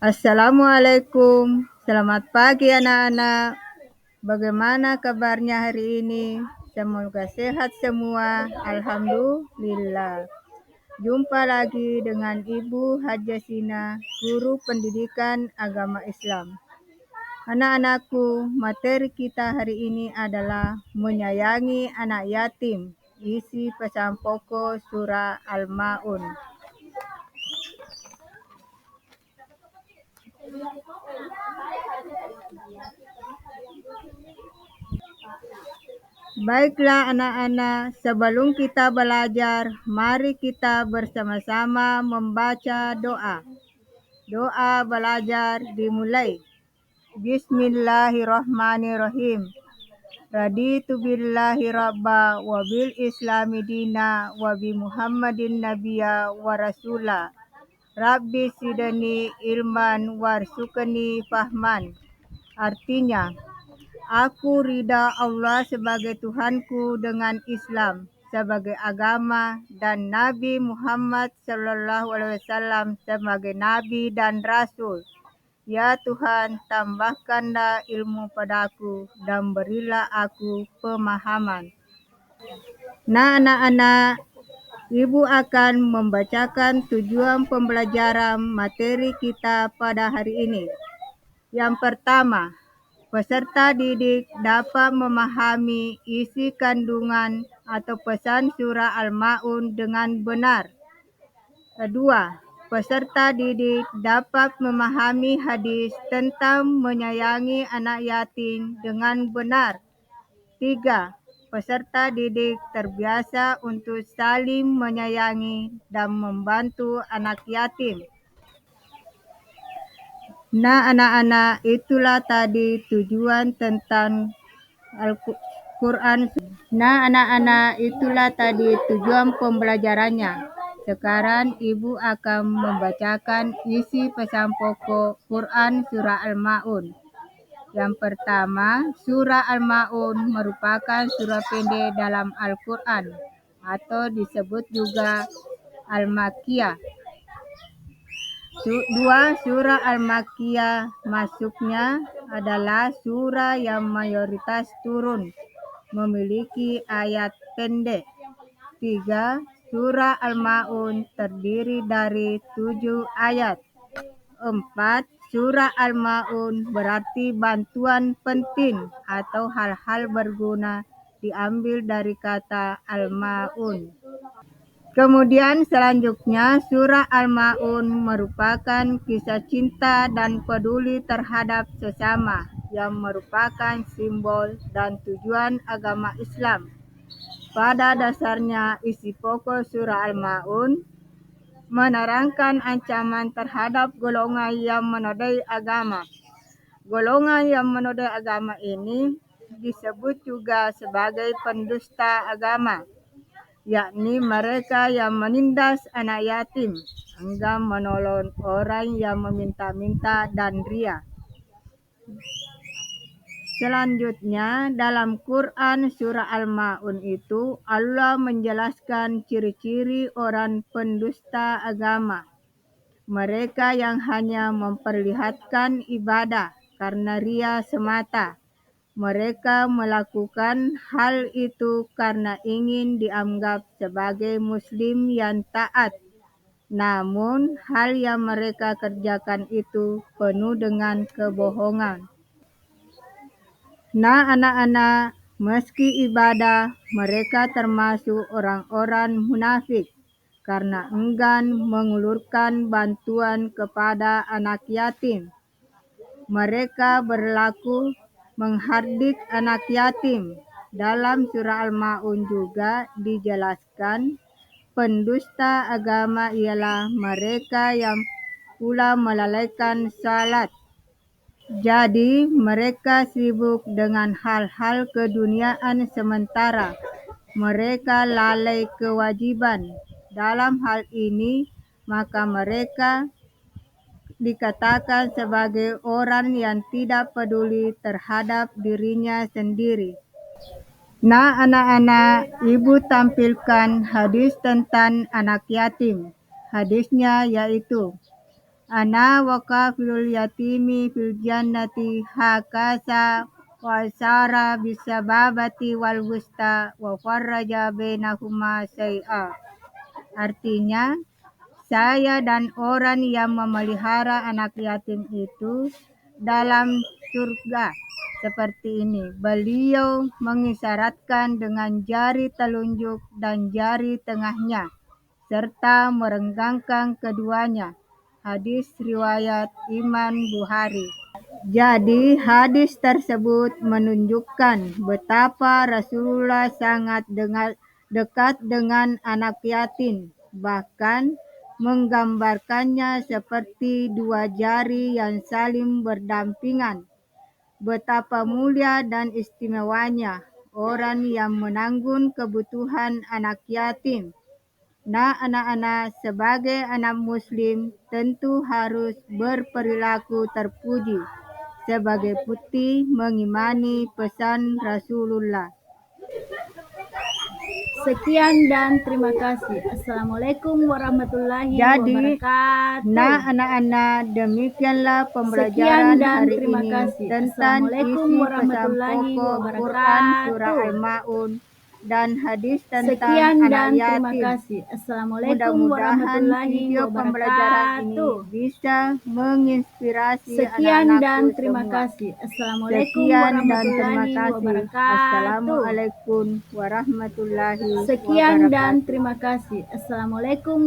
Assalamualaikum, selamat pagi anak-anak. Bagaimana kabarnya hari ini? Semoga sehat semua, alhamdulillah. Jumpa lagi dengan Ibu Hajasina, guru pendidikan agama Islam. Anak-anakku, materi kita hari ini adalah menyayangi anak yatim, isi pesan pokok surah Al-Ma'un. Baiklah anak-anak, sebelum kita belajar, mari kita bersama-sama membaca doa. Doa belajar dimulai. Bismillahirrahmanirrahim. Raditu billahi rabba wa bil islami dina wa bi muhammadin nabiyya wa rasula. Rabbi sidani ilman warsukani fahman. Artinya, aku ridha Allah sebagai Tuhanku dengan Islam sebagai agama dan Nabi Muhammad SAW sebagai Nabi dan Rasul. Ya Tuhan, tambahkanlah ilmu padaku dan berilah aku pemahaman. Nah anak-anak, Ibu akan membacakan tujuan pembelajaran materi kita pada hari ini. Yang pertama, peserta didik dapat memahami isi kandungan atau pesan surah Al-Ma'un dengan benar. Kedua, peserta didik dapat memahami hadis tentang menyayangi anak yatim dengan benar. Tiga, peserta didik terbiasa untuk saling menyayangi dan membantu anak yatim. Nah anak-anak, itulah tadi tujuan tentang Al-Quran. Nah anak-anak, itulah tadi tujuan pembelajarannya. Sekarang Ibu akan membacakan isi pesan pokok Quran Surah Al-Ma'un. Yang pertama, Surah Al-Ma'un merupakan surah pendek dalam Al-Quran atau disebut juga Al-Makkiyah. Dua, surah Al-Makkiyah masuknya adalah surah yang mayoritas turun, memiliki ayat pendek. Tiga, surah Al-Ma'un terdiri dari 7 ayat. 4, surah Al-Ma'un berarti bantuan penting atau hal-hal berguna diambil dari kata Al-Ma'un. Kemudian selanjutnya surah Al-Ma'un merupakan kisah cinta dan peduli terhadap sesama yang merupakan simbol dan tujuan agama Islam. Pada dasarnya isi pokok surah Al-Ma'un menerangkan ancaman terhadap golongan yang menodai agama. Golongan yang menodai agama ini disebut juga sebagai pendusta agama, yakni mereka yang menindas anak yatim, enggan menolong orang yang meminta-minta dan ria. Selanjutnya, dalam Quran surah Al-Ma'un itu, Allah menjelaskan ciri-ciri orang pendusta agama. Mereka yang hanya memperlihatkan ibadah karena ria semata. Mereka melakukan hal itu karena ingin dianggap sebagai Muslim yang taat. Namun, hal yang mereka kerjakan itu penuh dengan kebohongan. Nah anak-anak, meski ibadah, mereka termasuk orang-orang munafik karena enggan mengulurkan bantuan kepada anak yatim. Mereka berlaku menghardik anak yatim. Dalam surah Al-Ma'un juga dijelaskan pendusta agama ialah mereka yang pula melalaikan salat. Jadi mereka sibuk dengan hal-hal keduniaan sementara. Mereka lalai kewajiban. Dalam hal ini, maka mereka dikatakan sebagai orang yang tidak peduli terhadap dirinya sendiri. Nah anak-anak, Ibu tampilkan hadis tentang anak yatim. Hadisnya yaitu, Ana wa kafilul yatimi fil jannati hakasa wa sara bisababati wal wusta wa farraja bainahuma syai'a. Artinya, saya dan orang yang memelihara anak yatim itu dalam surga seperti ini. Beliau mengisyaratkan dengan jari telunjuk dan jari tengahnya, serta merenggangkan keduanya. Hadis riwayat Imam Bukhari. Jadi hadis tersebut menunjukkan betapa Rasulullah sangat dekat dengan anak yatim, bahkan menggambarkannya seperti dua jari yang saling berdampingan. Betapa mulia dan istimewanya orang yang menanggung kebutuhan anak yatim. Nah, anak-anak sebagai anak muslim tentu harus berperilaku terpuji sebagai bukti mengimani pesan Rasulullah. Sekian dan terima kasih. Assalamualaikum warahmatullahi wabarakatuh. Nah, anak-anak, demikianlah Sekian pembelajaran dan hari terima ini kasih. tentang Assalamualaikum isi pesan warahmatullahi pokok Quran surah wabarakatuh. Al-Ma'un dan hadis tentang Sekian anak dan terima yatim. kasih. Assalamualaikum Mudah-mudahan warahmatullahi video pembelajaran ini wabarakatuh. bisa menginspirasi Sekian dan anak-anakku terima semua. kasih. Assalamualaikum Sekian dan terima warahmatullahi kasih. wabarakatuh. Assalamualaikum warahmatullahi Sekian dan wabarakatuh. terima kasih. Assalamualaikum